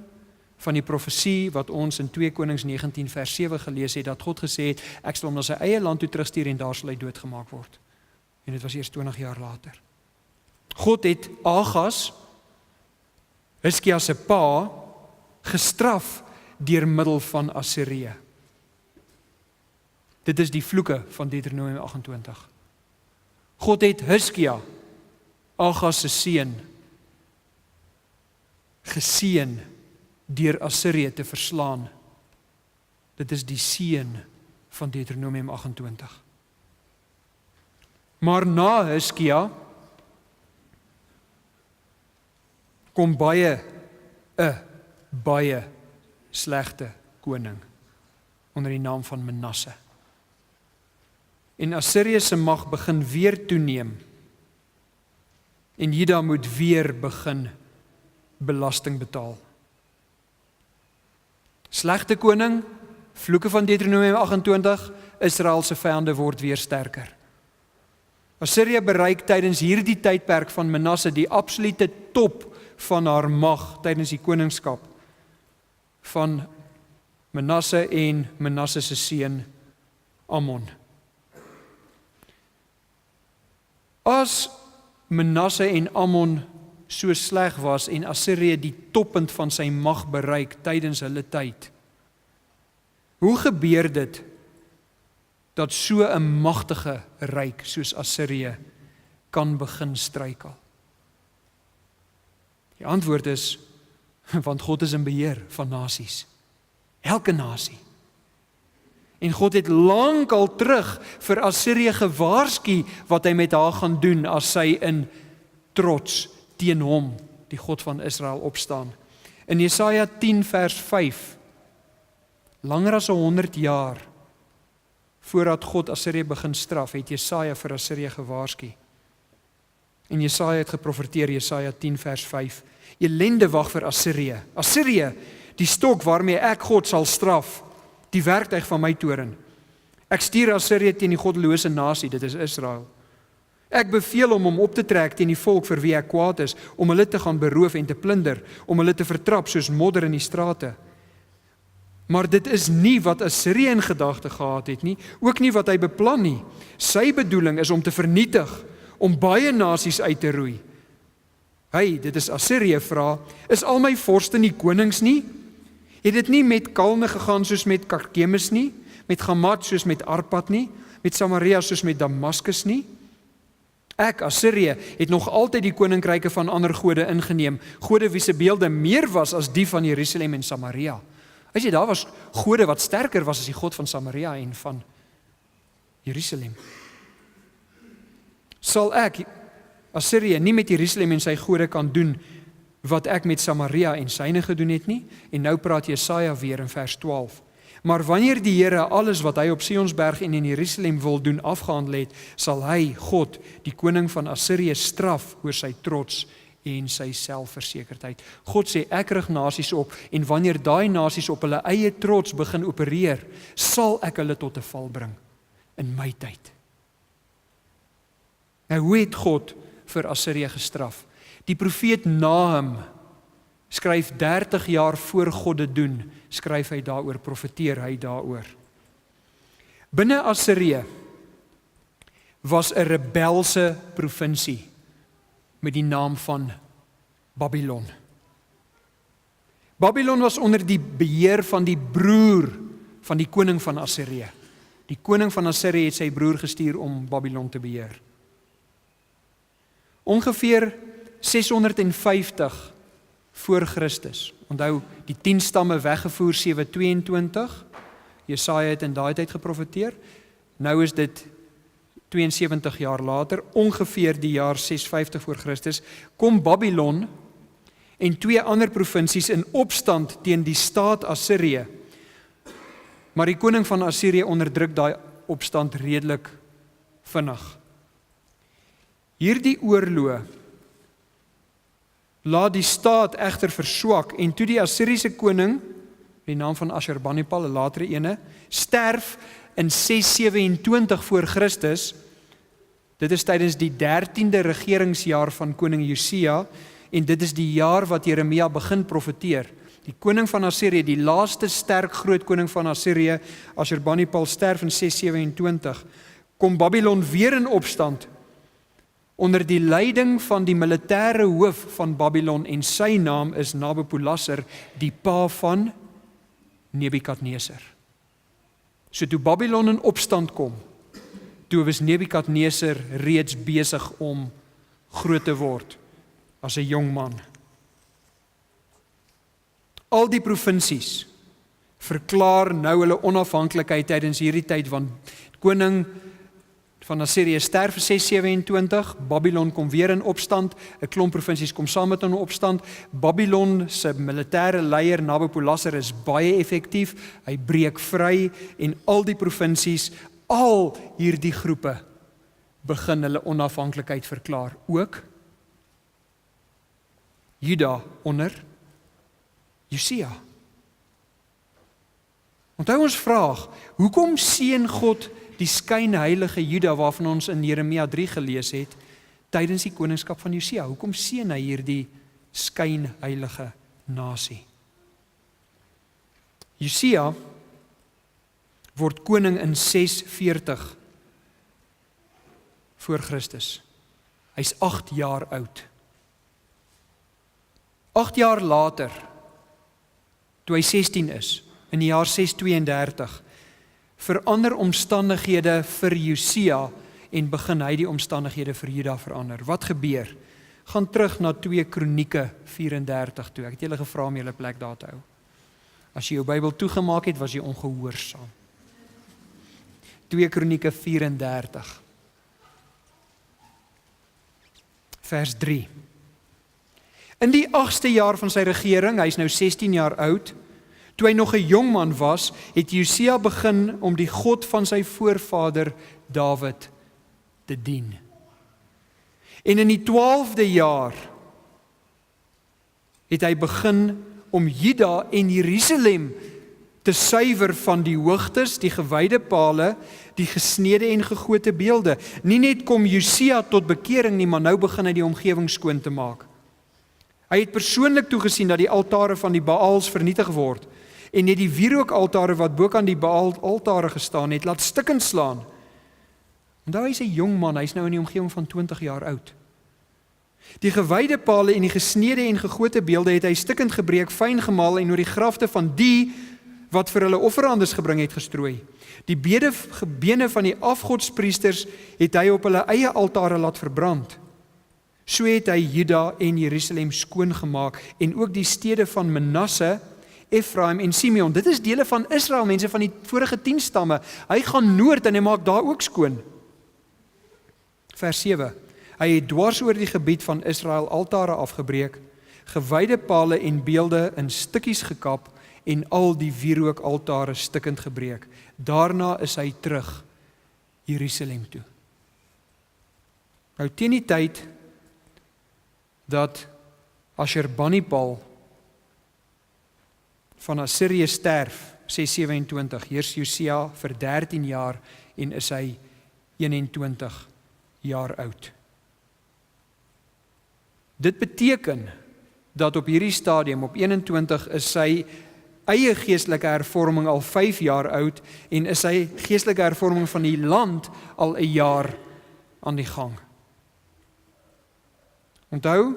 van die profesie wat ons in 2 Konings 19 vers 7 gelees het, dat God gesê het, ek sal hom na sy eie land toe terugstuur en daar sal hy doodgemaak word. En dit was eers 20 jaar later. God het Agas, Hiskia se pa, gestraf deur middel van Assirië. Dit is die vloeke van Deuteronomium 28. God het Hiskia, Agas se seun, geseën deur Assirië te verslaan. Dit is die seën van Deuteronomium 28. Maar na Hiskia kom baie slegte koning onder die naam van Manasse. En Assirië se mag begin weer toeneem. En Juda moet weer begin belasting betaal. Slegte koning, vloeke van Deuteronomium 28, Israel se vyande word weer sterker. Assirië bereik tydens hierdie tydperk van Manasse die absolute top van haar mag tydens die koningskap van Manasse en Manasse se seun Amon. As Manasse en Amon so sleg was en Assirië die toppunt van sy mag bereik tydens hulle tyd, Hoe gebeur dit dat so 'n magtige ryk soos Assirië kan begin struikel? Die antwoord is, want God is in beheer van nasies. Elke nasie. En God het lank al terug vir Assirië gewaarsku wat hy met haar gaan doen as sy in trots teen hom, die God van Israel, opstaan. In Jesaja 10 vers 5, langer as 100 jaar voordat God Assirië begin straf, het Jesaja vir Assirië gewaarsku. En Jesaja het geprofeteer, Jesaja 10 vers 5, ellende wag vir Assirië. Assirië, die stok waarmee ek God sal straf, die werktuig van my toorn. Ek stuur Assirië teen die goddelose nasie, dit is Israel. Ek beveel hom op te trek teen die volk vir wie ek kwaad is, om hulle te gaan beroof en te plunder, om hulle te vertrap soos modder in die strate. Maar dit is nie wat Assirië in gedagte gehad het nie, ook nie wat hy beplan nie. Sy bedoeling is om te vernietig, om baie nasies uit te roei. Hy, dit is Assirië, vra, is al my vorste nie konings nie? Het dit nie met Kalne gegaan soos met Karkemis nie, met Gamat soos met Arpad nie, met Samaria soos met Damaskus nie? Ek, Assirië, het nog altyd die koninkryke van ander gode ingeneem, gode wie se beelde meer was as die van Jerusalem en Samaria. As jy, daar was gode wat sterker was as die God van Samaria en van Jerusalem. Sal ek, Assirië, nie met Jerusalem en sy gode kan doen wat ek met Samaria en syne gedoen het nie? En nou praat Jesaja weer in vers 12. Maar wanneer die Here alles wat hy op Sionsberg en in Jerusalem wil doen afgehandel het, sal hy, God, die koning van Assirië straf oor sy trots en sy selfversekerdheid. God sê, ek rig nasies op, en wanneer daai nasies op hulle eie trots begin opereer, sal ek hulle tot 'n val bring in my tyd. Nou, hoe het God vir Assirië gestraf? Die profeet Nahum skryf 30 jaar voor God dit doen, skryf hy daaroor, profeteer hy daaroor. Binne Assirië was 'n rebelse provinsie met die naam van Babylon. Babylon was onder die beheer van die broer van die koning van Assirië. Die koning van Assirië het sy broer gestuur om Babylon te beheer. Ongeveer 650 voor Christus. Onthou, die 10 stamme weggevoer 722. Jesaja het in daai tyd geprofeteer. Nou is dit 72 jaar later, ongeveer die jaar 650 voor Christus, kom Babylon en 2 ander provinsies in opstand teen die staat Assirië. Maar die koning van Assirië onderdruk daai opstand redelik vinnig. Hierdie oorlog laat die staat egter verswak en toe die Assiriese koning, die naam van Ashurbanipal, 'n latere ene, sterf in 627 voor Christus. Dit is tydens die 13de regeringsjaar van koning Josia en dit is die jaar wat Jeremia begin profeteer. Die koning van Assirië, die laaste sterk groot koning van Assirië, Ashurbanipal, sterf in 627. Kom Babylon weer in opstand onder die leiding van die militêre hoof van Babylon en sy naam is Nabopolassar, die pa van Nebukadneser. So toe Babylon in opstand kom, toe was Nebukadneser reeds besig om groot te word as 'n jong man. Al die provinsies verklaar nou hulle onafhanklikheid tydens hierdie tyd, want koning van Assirië sterf in 627, Babylon kom weer in opstand, 'n klomp provinsies kom saam met in opstand. Babylon se militêre leier Nabopolassar is baie effektief, hy breek vry en al die provinsies, al hierdie groepe begin hulle onafhanklikheid verklaar, ook Juda onder Josia. Onthou ons vraag, hoekom seën God die skynheilige Juda waarvan ons in Jeremia 3 gelees het, tydens die koningskap van Josia? Hoekom seën hy hierdie skynheilige nasie? Josia word koning in 640 voor Christus. Hy's 8 jaar oud. 8 jaar later, toe hy 16 is, in die jaar 632, verander omstandighede vir Josia en begin hy die omstandighede vir Juda verander. Wat gebeur? Gaan terug na 2 Kronieke 34 toe. Ek het julle gevra om julle plek daar te hou. As jy jou Bybel toegemaak het, was jy ongehoorsaam. 2 Kronieke 34. Vers 3. In die 8ste jaar van sy regering, hy is nou 16 jaar oud, toe hy nog 'n jong man was, het Josia begin om die God van sy voorvader Dawid te dien. En in die 12de jaar het hy begin om Juda en Jerusalem te suiwer van die hoogtes, die gewyde pale, die gesnede en gegote beelde. Nie net kom Josia tot bekering nie, maar nou begin hy die omgewing skoon te maak. Hy het persoonlik toegesien dat die altare van die Baals vernietig word en net die wierookaltare wat bo aan die Baal altare gestaan het, laat stukkend slaan. Onthou, hy is 'n jong man, hy is nou in die omgewing van 20 jaar oud. Die gewyde pale en die gesnede en gegote beelde het hy stukkend gebreek, fyn gemaal en oor die grafte van die wat vir hulle offerandes gebring het gestrooi. Die bene van die afgodspriesters het hy op hulle eie altare laat verbrand. So het hy Juda en Jerusalem skoon gemaak en ook die stede van Manasse, Efraim en Simeon. Dit is dele van Israel, mense van die vorige 10 stamme. Hy gaan noord en hy maak daar ook skoon. Vers 7. Hy het dwars oor die gebied van Israel altare afgebreek, gewyde pale en beelde in stukkies gekap en al die wierookaltare stukkend gebreek. Daarna is hy terug Jerusalem toe. Nou teen die tyd dat Ashurbanipal van Assirië sterf, 627, heers Josia vir 13 jaar en is hy 21 jaar oud. Dit beteken dat op hierdie stadium, op 21, is sy eie geestelike hervorming al 5 jaar oud en is sy geestelike hervorming van die land al 'n jaar aan die gang. Onthou,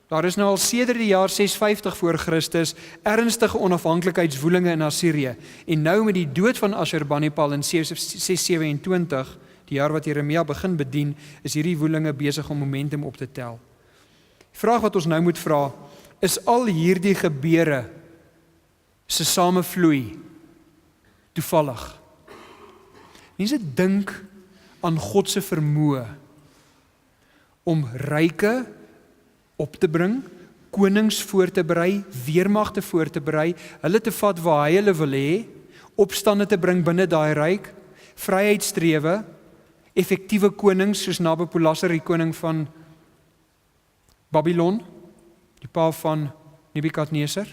daar is nou al sedert die jaar 650 voor Christus ernstige onafhanklikheidswoelinge in Assirië en nou met die dood van Ashurbanipal in 627, die jaar wat Jeremia begin bedien, is hierdie woelinge besig om momentum op te tel. Die vraag wat ons nou moet vra, is al hierdie gebeure se samevloei toevallig? Mense dink aan God se vermoë om ryke op te bring, konings voor te berei, weermagte voor te berei, hulle te vat waar hy hulle wil hê, opstande te bring binne daai ryk, vryheidstrewe, effektiewe konings soos Nabopolassar, die koning van Babylon, die pa van Nebukadnesar,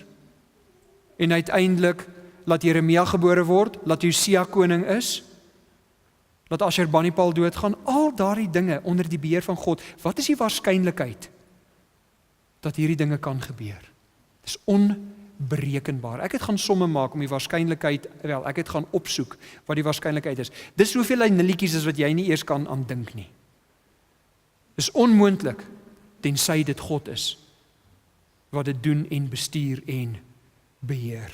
en uiteindelik laat Jeremia gebore word, laat Josia koning is, laat Ashurbanipal doodgaan, al daardie dinge onder die beheer van God. Wat is die waarskynlikheid dat hierdie dinge kan gebeur? Dit is onberekenbaar. Ek het gaan somme maak om die waarskynlikheid, ek het gaan opsoek wat die waarskynlikheid is. Dis soveel nulletjies is wat jy nie eers kan aandink nie. Dis onmoontlik tensy dit God is wat dit doen en bestuur en beheer.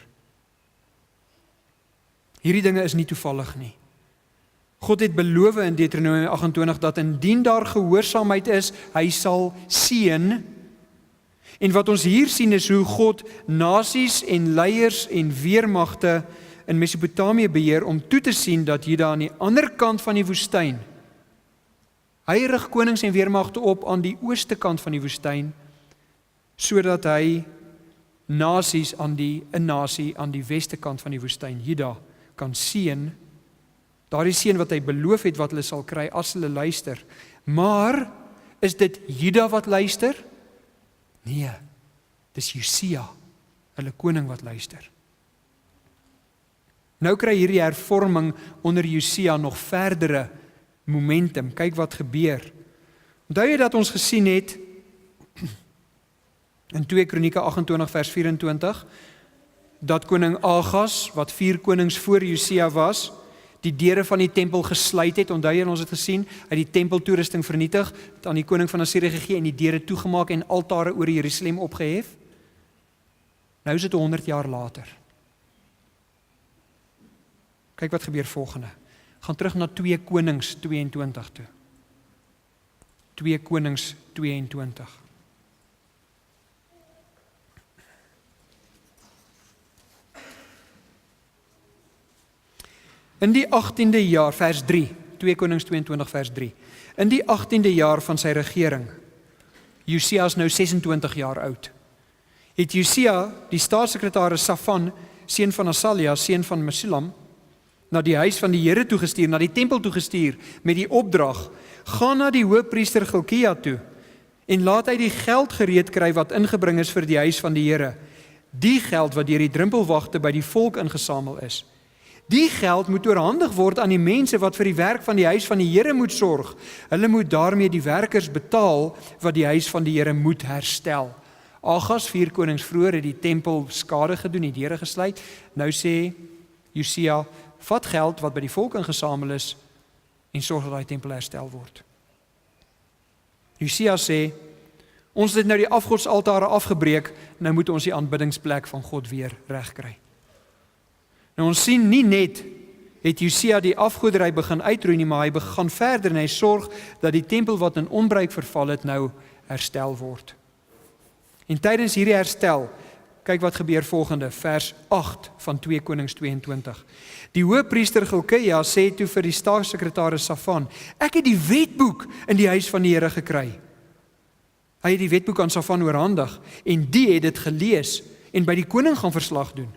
Hierdie dinge is nie toevallig nie. God het beloof in Deuteronomium 28 dat indien daar gehoorsaamheid is, hy sal seën. En wat ons hier sien is hoe God nasies en leiers en weermagte in Mesopotamië beheer om toe te sien dat Juda aan die ander kant van die woestyn, hy rig konings en weermagte op aan die ooste kant van die woestyn, sodat hy nasies aan die weste kant van die woestyn, Juda, kan seën. Daardie seën wat hy beloof het wat hulle sal kry as hulle luister. Maar is dit Juda wat luister? Nee, dis Josia, hulle koning wat luister. Nou kry hierdie hervorming onder Josia nog verdere momentum. Kyk wat gebeur. Onthou jy dat ons gesien het in 2 Kronieke 28 vers 24 dat koning Agas, wat 4 konings voor Josia was, die deure van die tempel gesluit het. Onthou jy, ons het gesien, hy die tempeltoerusting vernietig, het aan die koning van Assirië gegee en die deure toegemaak en altare oor Jerusalem opgehef. Nou is dit 100 jaar later. Kyk wat gebeur volgende. Gaan terug na 2 Konings 22 toe. 2 Konings 22. In die 18de jaar, vers 3, 2 Konings 22 vers 3. In die 18de jaar van sy regering, Josia is nou 26 jaar oud, het Josia, die staatssekretaris Safan, seun van Asalia, seun van Mesulam, na die huis van die Here toegestuur, na die tempel toegestuur, met die opdrag, gaan na die hoofpriester Gilkia toe, en laat hy die geld gereed kry wat ingebring is vir die huis van die Here, die geld wat deur die drempelwagte by die volk ingesamel is. Die geld moet oorhandig word aan die mense wat vir die werk van die huis van die Here moet sorg. Hulle moet daarmee die werkers betaal wat die huis van die Here moet herstel. Agas, 4 konings vroeër, het die tempel skade gedoen, die deure gesluit. Nou sê Josia, vat geld wat by die volk ingesamel is en sorg dat die tempel herstel word. Josia sê, ons het nou die afgodsaltare afgebreek, nou moet ons die aanbiddingsplek van God weer regkry. Nou ons sien nie net het Josia die afgoderry begin uitroei nie, maar hy gaan verder en hy sorg dat die tempel wat in onbruik verval het nou herstel word. En tydens hierdie herstel, kyk wat gebeur volgende, vers 8 van 2 Konings 22. Die hoofpriester Gilkia sê toe vir die staatssekretaris Safan, ek het die wetboek in die huis van die Here gekry. Hy het die wetboek aan Safan oorhandig en die het dit gelees en by die koning gaan verslag doen.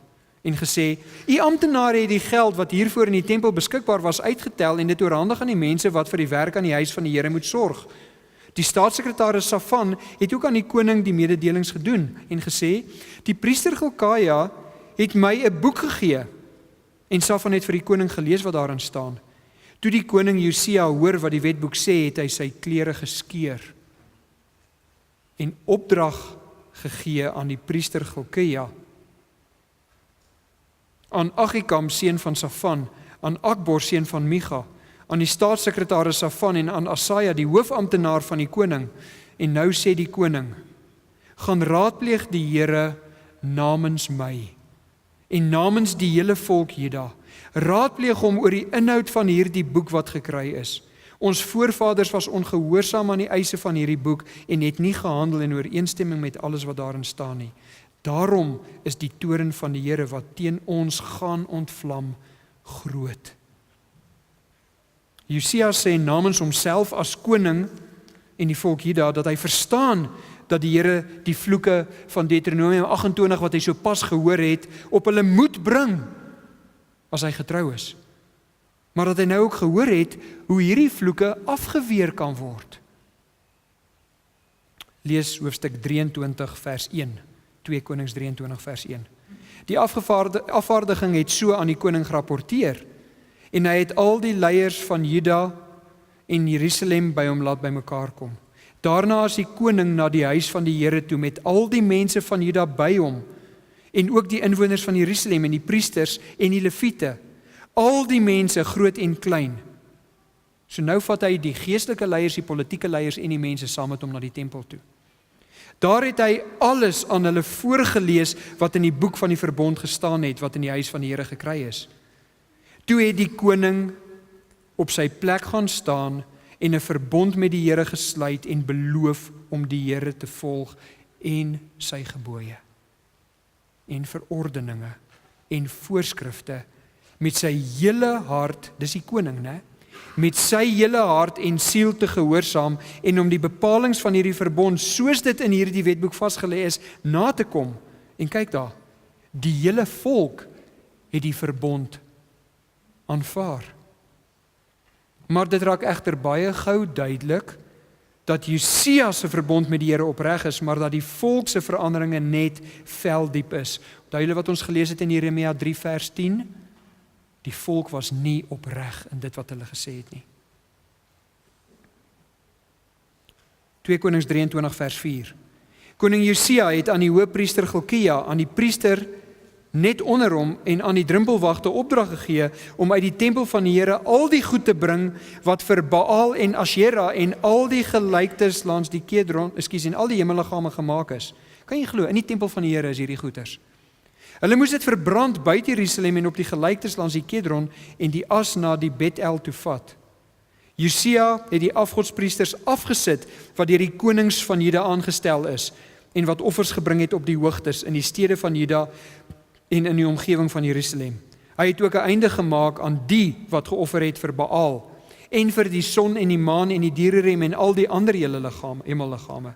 En gesê, u amptenare het die geld wat hiervoor in die tempel beskikbaar was uitgetel en dit oorhandig aan die mense wat vir die werk aan die huis van die Here moet sorg. Die staatssekretaris Safan het ook aan die koning die mededelings gedoen en gesê, die priester Gilkia het my 'n boek gegee en Safan het vir die koning gelees wat daarin staan. Toe die koning Josia hoor wat die wetboek sê, het hy sy klere geskeur en opdrag gegee aan die priester Gilkia, aan Agikam seun van Safan, aan Akbor seun van Micha, aan die staatssekretaris Safan en aan Asaja die hoofamptenaar van die koning. En nou sê die koning, gaan raadpleeg die Here namens my en namens die hele volk Juda. Raadpleeg hom oor die inhoud van hierdie boek wat gekry is. Ons voorvaders was ongehoorsaam aan die eise van hierdie boek en het nie gehandel in ooreenstemming met alles wat daarin staan nie. Daarom is die toorn van die Here wat teen ons gaan ontvlam groot. Josia sê namens homself as koning en die volk Juda dat hy verstaan dat die Here die vloeke van Deuteronomium 28 wat hy so pas gehoor het op hulle moet bring as hy getrou is. Maar dat hy nou ook gehoor het hoe hierdie vloeke afgeweer kan word. Lees hoofstuk 23 vers 1. 2 Konings 23 vers 1. Die afvaardiging het so aan die koning gerapporteer en hy het al die leiers van Juda en Jerusalem by hom laat bymekaar kom. Daarna is die koning na die huis van die Here toe met al die mense van Juda by hom en ook die inwoners van Jerusalem en die priesters en die leviete, al die mense groot en klein. So nou vat hy die geestelike leiers, die politieke leiers en die mense saam met hom na die tempel toe. Daar het hy alles aan hulle voorgelees wat in die boek van die verbond gestaan het, wat in die huis van die Here gekry is. Toe het die koning op sy plek gaan staan en 'n verbond met die Here gesluit en beloof om die Here te volg en sy gebooie en verordeninge en voorskrifte met sy hele hart, dis die koning, né? Met sy hele hart en siel te gehoorsaam en om die bepalings van hierdie verbond soos dit in hierdie wetboek vasgelê is na te kom. En kyk daar, die hele volk het die verbond aanvaar. Maar dit raak egter baie gou duidelik dat Josia se verbond met die Here opreg is, maar dat die volk se veranderinge net veldiep is. Onthou julle wat ons gelees het in Jeremia 3 vers 10? Die volk was nie opreg in dit wat hulle gesê het nie. 2 Konings 23 vers 4. Koning Josia het aan die hoofpriester Gilkia, aan die priester net onder hom en aan die drempelwagte opdrag gegee om uit die tempel van die Here al die goed te bring wat vir Baal en Asherah en al die gelyktes langs die Kedron, en al die hemelliggame gemaak is. Kan jy glo, in die tempel van die Here is hierdie goeders. Hulle moes dit verbrand buite Jerusalem en op die gelyktes langs die Kedron en die as na die Bet-El toe vat. Josia het die afgodspriesters afgesit wat deur die konings van Juda aangestel is en wat offers gebring het op die hoogtes in die stede van Juda en in die omgewing van Jerusalem. Hy het ook 'n einde gemaak aan die wat geoffer het vir Baal en vir die son en die maan en die diererem en al die ander hemelliggame.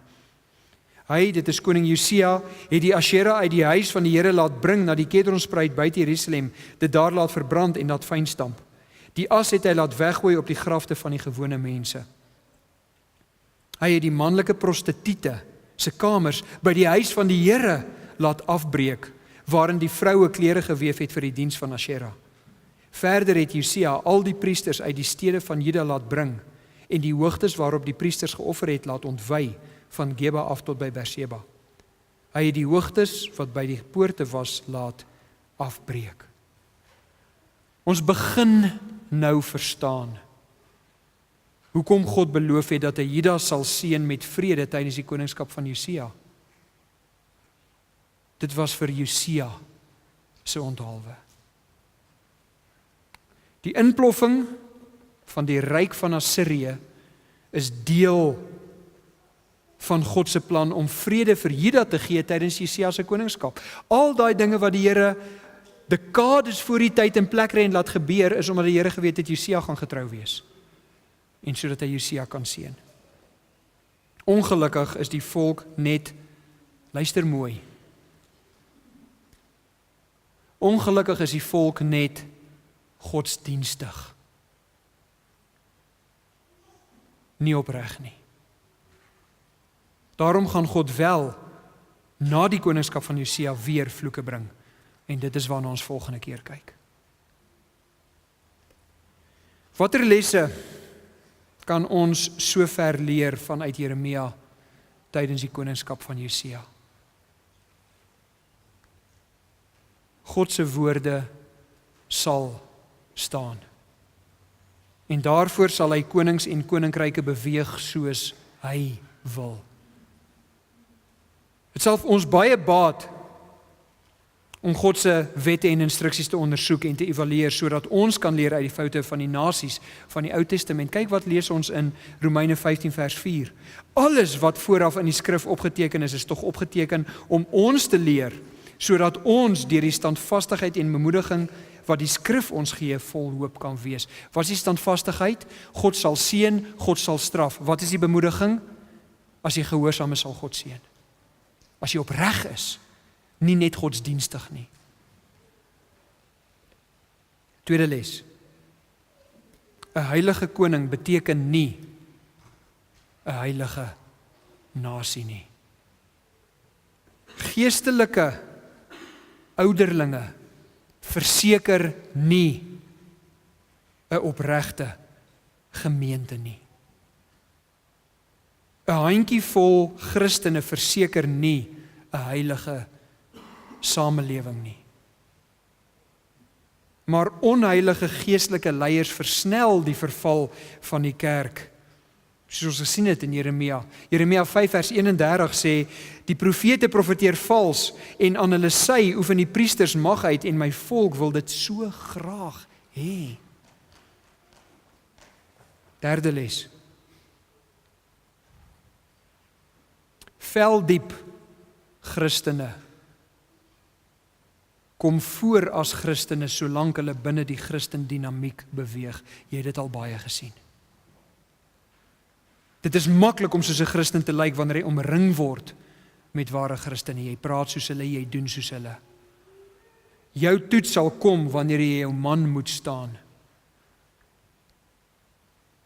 Hy, dit is koning Josia, het die Asherah uit die huis van die Here laat bring na die Kedronspruit buite Jerusalem, dit daar laat verbrand en laat fynstamp. Die as het hy laat weggooi op die grafte van die gewone mense. Hy het die manlike prostituie se kamers by die huis van die Here laat afbreek, waarin die vroue klere geweef het vir die diens van Asherah. Verder het Josia al die priesters uit die stede van Juda laat bring en die hoogtes waarop die priesters geoffer het laat ontwy van Geba af tot by Berseba. Hy het die hoogtes wat by die poorte was laat afbreek. Ons begin nou verstaan hoekom God beloof het dat hy Juda sal seën met vrede tydens die koningskap van Josia. Dit was vir Josia se onthaalwe. Die inploffing van die ryk van Assirië is deel van God se plan om vrede vir Juda te gee tydens Josia se koningskap. Al daai dinge wat die Here dekades voor die tyd en plek ren laat gebeur, is omdat die Here geweet het Josia gaan getrou wees en sodat hy Josia kan seën. Ongelukkig is die volk net, luister mooi, ongelukkig is die volk net godsdienstig. Nie opreg nie. Daarom gaan God wel na die koningskap van Josia weer vloeke bring. En dit is waarna ons volgende keer kyk. Watter lesse kan ons sover leer vanuit Jeremia tydens die koningskap van Josia? God se woorde sal staan. En daarvoor sal hy konings en koninkryke beweeg soos hy wil. Dit sal ons baie baat om God se wette en instruksies te ondersoek en te evalueer sodat ons kan leer uit die foute van die nasies van die Ou Testament. Kyk wat lees ons in Romeine 15 vers 4. Alles wat vooraf in die skrif opgeteken is tog opgeteken om ons te leer, sodat ons deur die standvastigheid en bemoediging wat die skrif ons gee, vol hoop kan wees. Wat is die standvastigheid? God sal seën, God sal straf. Wat is die bemoediging? As jy gehoorsaam is, sal God seën. As jy opreg is, nie net godsdienstig nie. Tweede les. 'n heilige koning beteken nie 'n heilige nasie nie. Geestelike ouderlinge verseker nie 'n opregte gemeente nie. 'n handjievol Christene verseker nie 'n heilige samelewing nie. Maar onheilige geestelike leiers versnel die verval van die kerk. Soos ons gesien het in Jeremia. Jeremia 5 vers 31 sê, die profete profeteer vals en aan hulle sy oefen die priesters mag uit en my volk wil dit so graag hê. Derde les. Veldiep Christene kom voor as Christene solank hulle binne die Christen dinamiek beweeg. Jy het dit al baie gesien. Dit is maklik om soos 'n Christen te lyk wanneer jy omring word met ware Christene. Jy praat soos hulle, jy doen soos hulle. Jou toets sal kom wanneer jy jou man moet staan.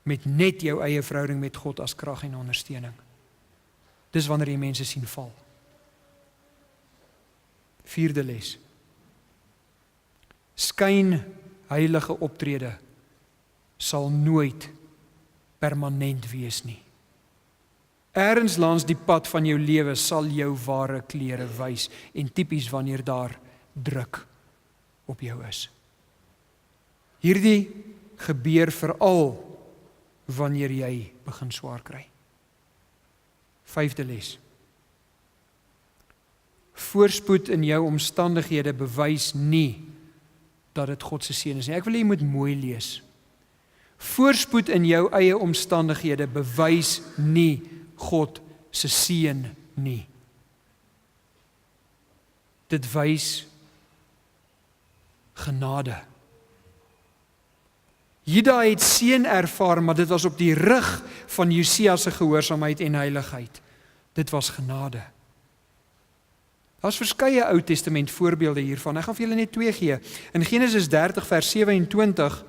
Met net jou eie verhouding met God as krag en ondersteuning. Dis wanneer jy mense sien val. Vierde les. Skyn heilige optrede sal nooit permanent wees nie. Ergens langs die pad van jou lewe sal jou ware klere wys en tipies wanneer daar druk op jou is. Hierdie gebeur veral wanneer jy begin swaar kry. Vyfde les. Voorspoed in jou omstandighede bewys nie dat dit God se seën is nie. Ek wil hê jy moet mooi lees. Voorspoed in jou eie omstandighede bewys nie God se seën nie. Dit wys genade. Juda het seën ervaar, maar dit was op die rug van Josia se gehoorsaamheid en heiligheid. Dit was genade. Daar's verskeie Ou Testament voorbeelde hiervan. Ek gaan vir julle net 2 gee. In Genesis 30 vers 27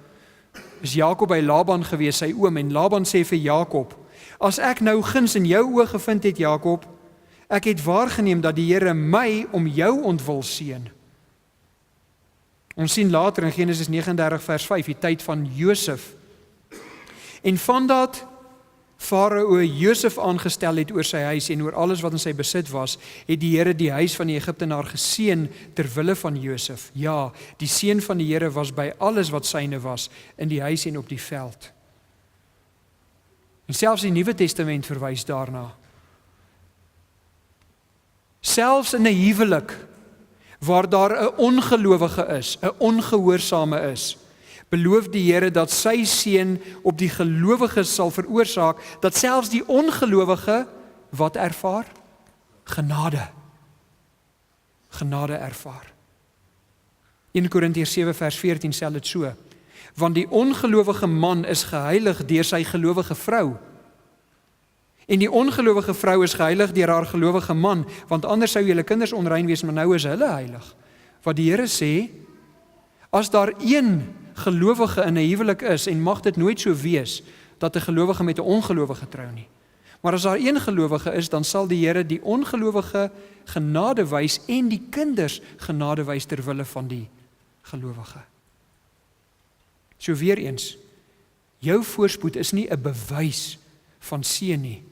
is Jakob by Laban gewees, sy oom, en Laban sê vir Jakob: "As ek nou guns in jou oë gevind het, Jakob, ek het waargeneem dat die Here my om jou ontwil seën." Ons sien later in Genesis 39 vers 5 die tyd van Josef. En vandat Farao Josef aangestel het oor sy huis en oor alles wat in sy besit was, het die Here die huis van die Egiptenaar geseën ter wille van Josef. Ja, die seën van die Here was by alles wat syne was, in die huis en op die veld. En selfs die Nuwe Testament verwys daarna. Selfs in 'n huwelik waar daar 'n ongelowige is, 'n ongehoorsame is, beloof die Here dat sy seën op die gelowiges sal veroorsaak, dat selfs die ongelowige wat ervaar? Genade. Genade ervaar. 1 Korintiërs 7 vers 14 sê dit so: want die ongelowige man is geheilig deur sy gelowige vrou, en die ongelowige vrou is geheilig deur haar gelowige man, want anders sou julle kinders onrein wees, maar nou is hulle heilig. Wat die Here sê, as daar een gelowige in 'n huwelik is, en mag dit nooit so wees, dat 'n gelowige met 'n ongelowige trou nie. Maar as daar een gelowige is, dan sal die Here die ongelowige genade wys en die kinders genade wys ter wille van die gelowige. So weer eens, jou voorspoed is nie 'n bewys van seën nie.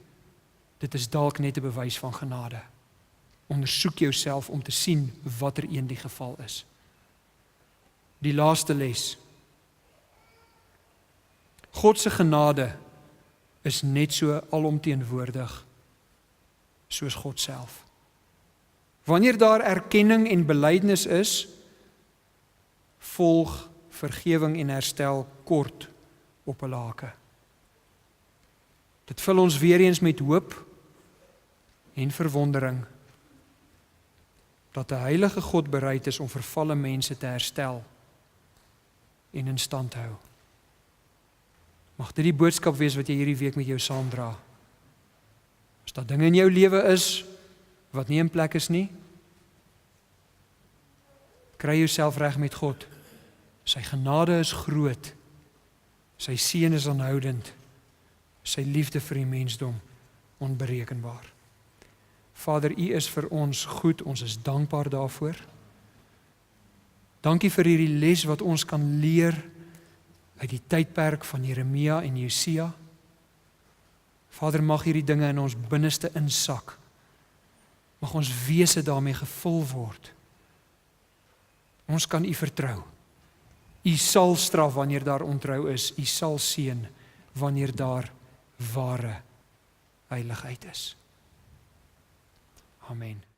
Dit is dalk net 'n bewys van genade. Ondersoek jouself om te sien watter een die geval is. Die laaste les. God se genade is net so alomteenwoordig soos God self. Wanneer daar erkenning en belydenis is, volg vergewing en herstel kort op 'n hake. Dit vul ons weer eens met hoop en verwondering dat 'n heilige God bereid is om vervalle mense te herstel en in stand hou. Mag dit die boodskap wees wat jy hierdie week met jou saamdra. As daar dinge in jou lewe is wat nie in plek is nie, kry jouself reg met God. Sy genade is groot. Sy seën is aanhoudend. Sy liefde vir die mensdom onberekenbaar. Vader, U is vir ons goed, ons is dankbaar daarvoor. Dankie vir hierdie les wat ons kan leer uit die tydperk van Jeremia en Josia. Vader, mag hierdie dinge in ons binneste insak. Mag ons wese daarmee gevul word. Ons kan U vertrou. U sal straf wanneer daar ontrou is. U sal seën wanneer daar ware heiligheid is. Amen.